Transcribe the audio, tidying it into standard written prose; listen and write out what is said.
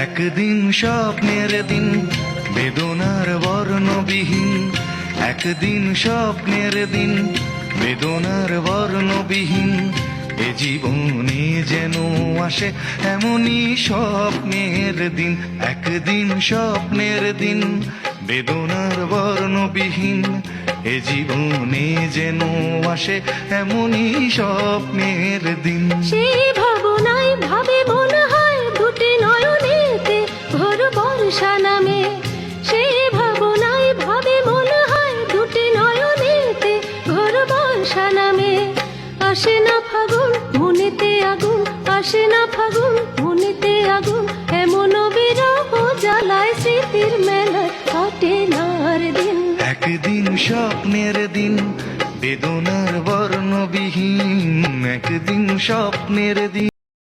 একদিন স্বপ্নের দিন বেদনার বর্ণবিহীন, একদিন স্বপ্নের দিন বেদনার বর্ণবিহীন। এ জীবনে যেন আসে এমনই স্বপ্নের দিন, একদিন স্বপ্নের দিন বেদনার বর্ণবিহীন। এ জীবনে যেন আসে এমনই স্বপ্নের দিন। সেই ভাবনায় ভাবে মনে হয় দুটি নয়নেতে ভোর বর্ষা নামে। সেই ভাবনায় ভাবে মনে হয় দুটি নয়নেতে ভোর বর্ষা নামে। আসে না ফাগুন মনেতে আগুন, আসে না ফাগুন মনেতে আগুন। এমন বিরহ জ্বালায় স্মৃতির মেলায় কাটে না আর দিন। একদিন স্বপ্নের দিন বেদনার বর্ণবিহীন, একদিন স্বপ্নের দিন।